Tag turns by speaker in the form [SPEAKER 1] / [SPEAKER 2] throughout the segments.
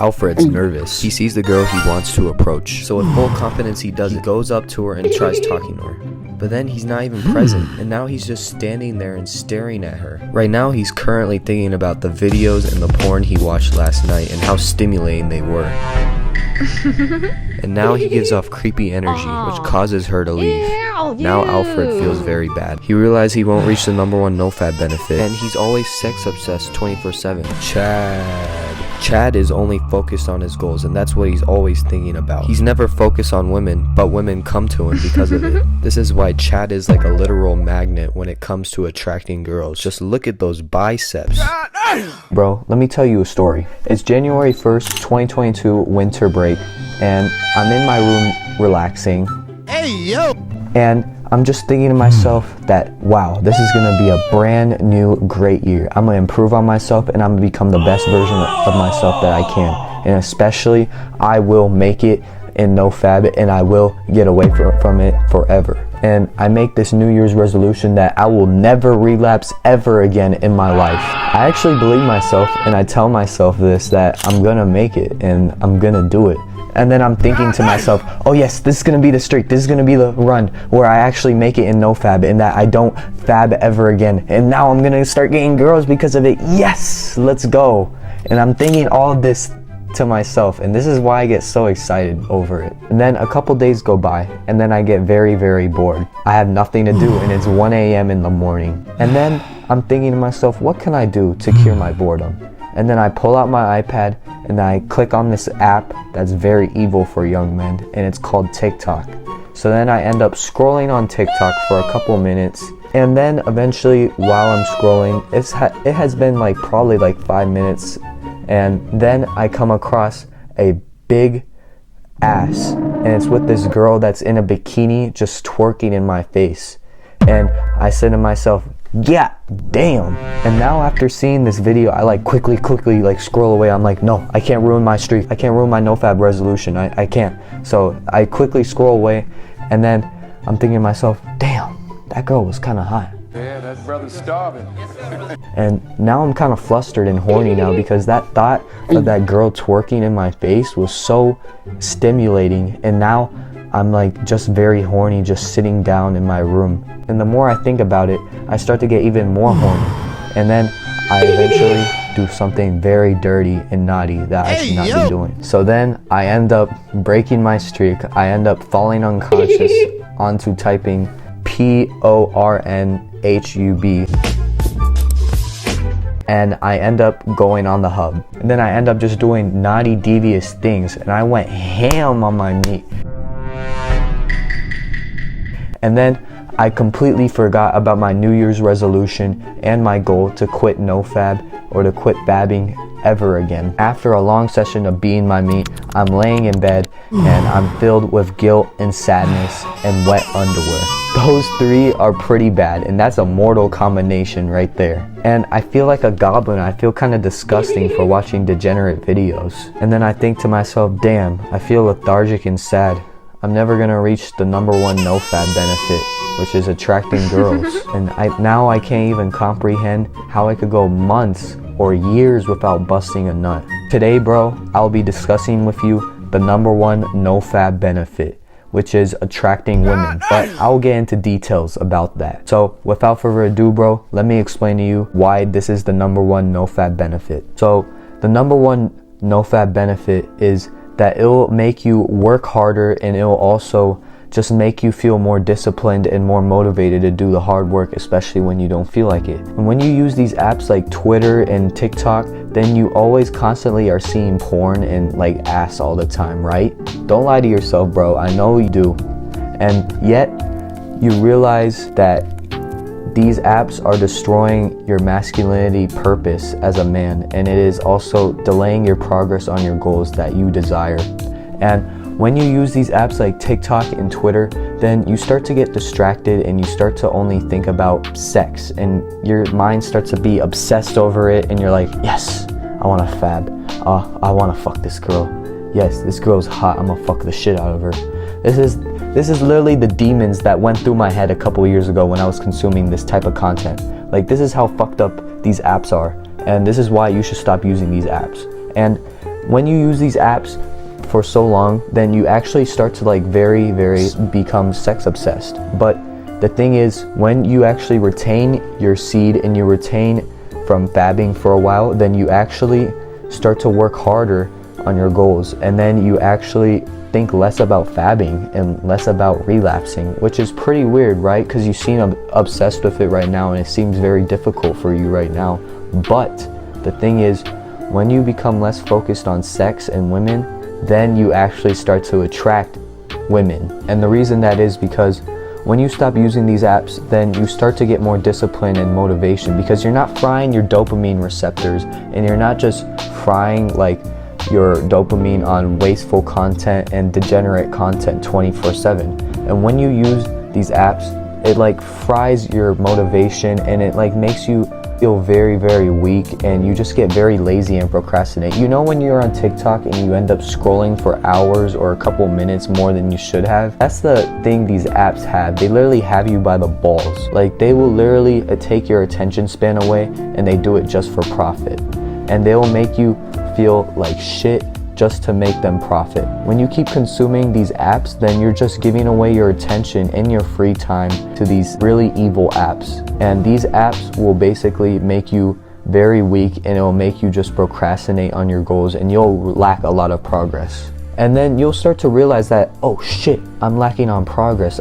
[SPEAKER 1] Alfred's nervous. He sees the girl he wants to approach. So with full confidence he does it. He goes up to her and tries talking to her. But then he's not even present, and now he's just standing there and staring at her. Right now he's currently thinking about the videos and the porn he watched last night and how stimulating they were. And now he gives off creepy energy, which causes her to leave. Now Alfred feels very bad. He realizes he won't reach the #1 NoFab benefit, and he's always sex obsessed 24/7. Chad is only focused on his goals, and that's what he's always thinking about. He's never focused on women, but women come to him because of it. This is why Chad is like a literal magnet when it comes to attracting girls. Just look at those biceps. Bro, let me tell you a story. It's January 1st, 2022, winter break, and I'm in my room relaxing. Hey, yo! And I'm just thinking to myself that, wow, this is gonna be a brand new great year. I'm gonna improve on myself and I'm gonna become the best version of myself that I can. And especially, I will make it in NoFab and I will get away from it forever. And I make this New Year's resolution that I will never relapse ever again in my life. I actually believe myself and I tell myself this, that I'm gonna make it and I'm gonna do it. And then I'm thinking to myself, oh yes, this is gonna be the streak, this is gonna be the run where I actually make it in NoFab and that I don't fab ever again. And now I'm gonna start getting girls because of it. Yes, let's go. And I'm thinking all of this to myself, and this is why I get so excited over it. And then a couple days go by, and then I get very, very bored. I have nothing to do, and it's 1 a.m. in the morning. And then I'm thinking to myself, what can I do to cure my boredom? And then I pull out my iPad, and I click on this app that's very evil for young men, and it's called TikTok. So then I end up scrolling on TikTok for a couple minutes, and then eventually while I'm scrolling, it has been like probably like 5 minutes, and then I come across a big ass, and it's with this girl that's in a bikini just twerking in my face. And I said to myself, yeah, damn. And now after seeing this video, I like quickly like scroll away. I'm like, no, I can't ruin my streak. I can't ruin my NoFab resolution. I can't. So I quickly scroll away, and then I'm thinking to myself, damn, that girl was kind of hot.
[SPEAKER 2] Yeah, that brother's starving.
[SPEAKER 1] And now I'm kind of flustered and horny now because that thought of that girl twerking in my face was so stimulating, and now I'm like just very horny just sitting down in my room. And the more I think about it, I start to get even more horny. And then I eventually do something very dirty and naughty that I should not be doing. So then I end up breaking my streak. I end up falling unconscious onto typing PORNHUB. And I end up going on the hub. And then I end up just doing naughty, devious things. And I went ham on my meat. And then I completely forgot about my New Year's resolution and my goal to quit NoFab or to quit fabbing ever again. After a long session of being my meat, I'm laying in bed and I'm filled with guilt and sadness and wet underwear. Those three are pretty bad, and that's a mortal combination right there. And I feel like a goblin. I feel kind of disgusting for watching degenerate videos. And then I think to myself, damn, I feel lethargic and sad. I'm never gonna reach the #1 NoFab benefit, which is attracting girls. And now I can't even comprehend how I could go months or years without busting a nut. Today, bro, I'll be discussing with you the #1 NoFab benefit, which is attracting women. But I'll get into details about that. So without further ado, bro, let me explain to you why this is the #1 NoFab benefit. So the #1 NoFab benefit is that it'll make you work harder, and it'll also just make you feel more disciplined and more motivated to do the hard work, especially when you don't feel like it. And when you use these apps like Twitter and TikTok, then you always constantly are seeing porn and like ass all the time, right? Don't lie to yourself, bro. I know you do. And yet you realize that these apps are destroying your masculinity purpose as a man, and it is also delaying your progress on your goals that you desire. And when you use these apps like TikTok and Twitter, then you start to get distracted and you start to only think about sex, and your mind starts to be obsessed over it, and you're like, yes, I want to fab. I want to fuck this girl. Yes, this girl's hot. I'm gonna fuck the shit out of her. This is literally the demons that went through my head a couple years ago when I was consuming this type of content. Like, this is how fucked up these apps are, and this is why you should stop using these apps. And when you use these apps for so long, then you actually start to like very become sex obsessed. But the thing is, when you actually retain your seed and you retain from fabbing for a while, then you actually start to work harder on your goals, and then you actually think less about fabbing and less about relapsing, which is pretty weird, right? Because you seem obsessed with it right now and it seems very difficult for you right now. But the thing is, when you become less focused on sex and women, then you actually start to attract women. And the reason that is because when you stop using these apps, then you start to get more discipline and motivation, because you're not frying your dopamine receptors, and you're not just frying like your dopamine on wasteful content and degenerate content 24/7. And when you use these apps, it like fries your motivation, and it like makes you feel very weak, and you just get very lazy and procrastinate. You know, when you're on TikTok and you end up scrolling for hours or a couple minutes more than you should have? That's the thing these apps have. They literally have you by the balls. Like, they will literally take your attention span away, and they do it just for profit. And they will make you feel like shit just to make them profit. When you keep consuming these apps, then you're just giving away your attention and your free time to these really evil apps. And these apps will basically make you very weak, and it will make you just procrastinate on your goals, and you'll lack a lot of progress. And then you'll start to realize that, oh shit, I'm lacking on progress.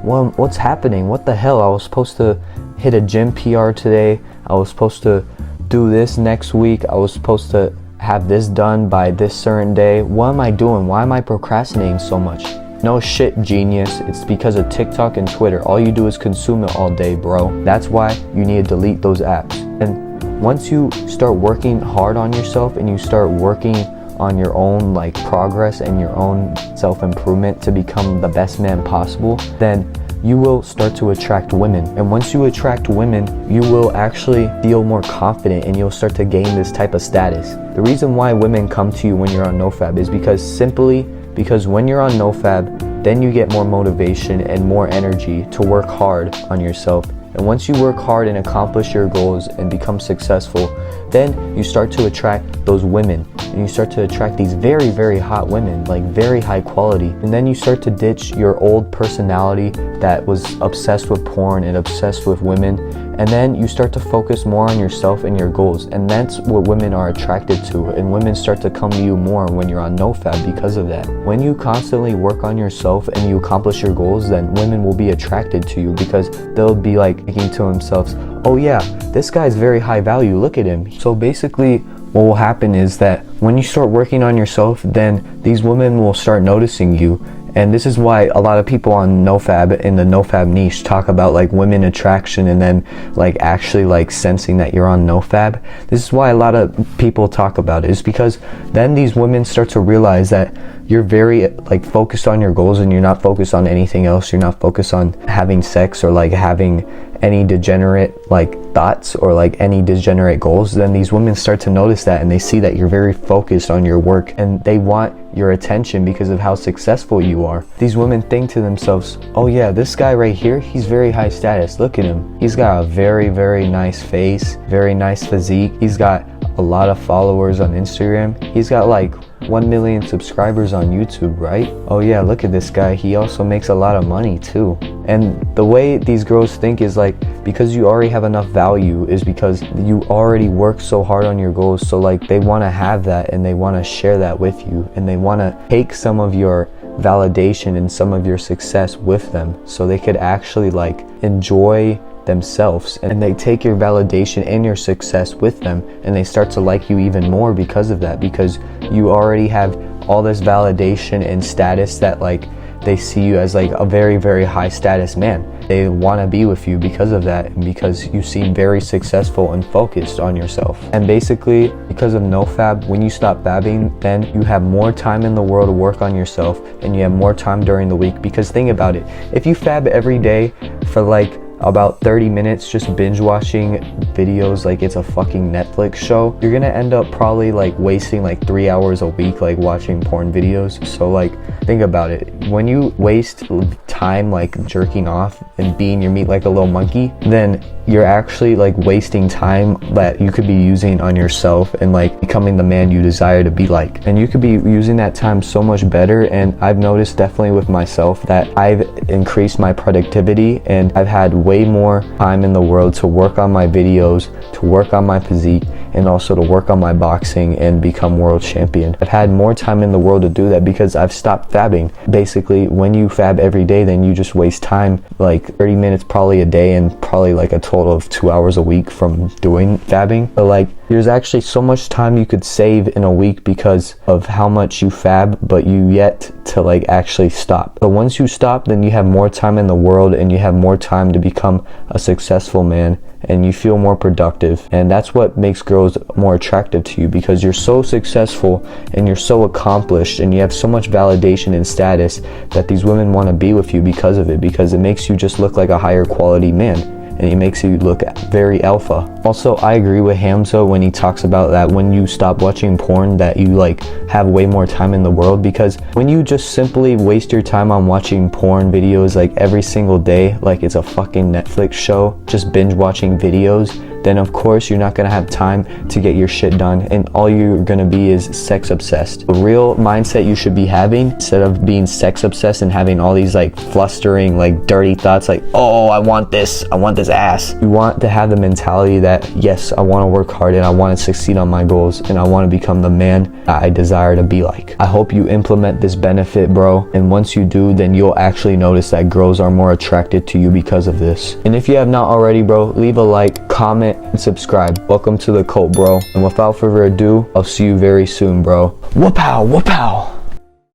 [SPEAKER 1] What's happening? What the hell? I was supposed to hit a gym PR today. I was supposed to do this next week. I was supposed to have this done by this certain day. What am I doing? Why am I procrastinating so much? No shit, genius. It's because of TikTok and Twitter. All you do is consume it all day, bro. That's why you need to delete those apps. And once you start working hard on yourself, and you start working on your own like progress and your own self-improvement to become the best man possible, then you will start to attract women. And once you attract women, you will actually feel more confident, and you'll start to gain this type of status. The reason why women come to you when you're on NoFab is because when you're on NoFab, then you get more motivation and more energy to work hard on yourself. And once you work hard and accomplish your goals and become successful, then you start to attract those women, and you start to attract these very hot women, like very high quality. And then you start to ditch your old personality that was obsessed with porn and obsessed with women, and then you start to focus more on yourself and your goals. And that's what women are attracted to, and women start to come to you more when you're on NoFab because of that. When you constantly work on yourself and you accomplish your goals, then women will be attracted to you, because they'll be like thinking to themselves, oh yeah, this guy's very high value, look at him. So basically what will happen is that when you start working on yourself, then these women will start noticing you. And this is why a lot of people on NoFab, in the NoFab niche, talk about like women attraction, and then like actually like sensing that you're on NoFab. This is why a lot of people talk about it, is because then these women start to realize that you're very like focused on your goals, and you're not focused on anything else. You're not focused on having sex or like having any degenerate like thoughts or like any degenerate goals. Then these women start to notice that, and they see that you're very focused on your work, and they want your attention because of how successful you are. These women think to themselves, oh yeah, this guy right here, he's very high status, look at him, he's got a very nice face, very nice physique, he's got a lot of followers on Instagram, he's got like 1 million subscribers on YouTube, right? Oh yeah, look at this guy, he also makes a lot of money too. And the way these girls think is like, because you already have enough value, is because you already work so hard on your goals. So like they want to have that, and they want to share that with you, and they want to take some of your validation and some of your success with them, so they could actually like enjoy themselves. And they take your validation and your success with them, and they start to like you even more because of that, because you already have all this validation and status that like they see you as like a very high status man. They want to be with you because of that, and because you seem very successful and focused on yourself. And basically, because of NoFab, when you stop fabbing, then you have more time in the world to work on yourself, and you have more time during the week. Because think about it, if you fab every day for like about 30 minutes just binge watching videos like it's a fucking Netflix show, you're gonna end up probably like wasting like 3 hours a week like watching porn videos. So like think about it, when you waste time like jerking off and beating your meat like a little monkey, then you're actually like wasting time that you could be using on yourself and like becoming the man you desire to be like. And you could be using that time so much better. And I've noticed definitely with myself that I've increased my productivity and I've had way more time in the world to work on my videos, to work on my physique, and also to work on my boxing and become world champion. I've had more time in the world to do that because I've stopped fabbing. Basically, when you fab every day, then you just waste time, like 30 minutes probably a day and probably like a total of 2 hours a week from doing fabbing. But like, there's actually so much time you could save in a week because of how much you fab, but you yet to like actually stop. But once you stop, then you have more time in the world and you have more time to become a successful man and you feel more productive. And that's what makes girls more attractive to you, because you're so successful and you're so accomplished and you have so much validation and status that these women want to be with you because of it, because it makes you just look like a higher quality man. And it makes you look very alpha. Also, I agree with Hamza when he talks about that when you stop watching porn that you like have way more time in the world, because when you just simply waste your time on watching porn videos like every single day, like it's a fucking Netflix show, just binge watching videos, then of course you're not gonna have time to get your shit done and all you're gonna be is sex obsessed. The real mindset you should be having, instead of being sex obsessed and having all these like flustering like dirty thoughts like, oh, I want this ass. You want to have the mentality that yes, I want to work hard and I want to succeed on my goals and I want to become the man that I desire to be like. I hope you implement this benefit, bro, and once you do, then you'll actually notice that girls are more attracted to you because of this. And if you have not already, bro, leave a like, comment, and subscribe. Welcome to the cult, bro. And without further ado, I'll see you very soon, bro. Whoop-ow, whoop-ow.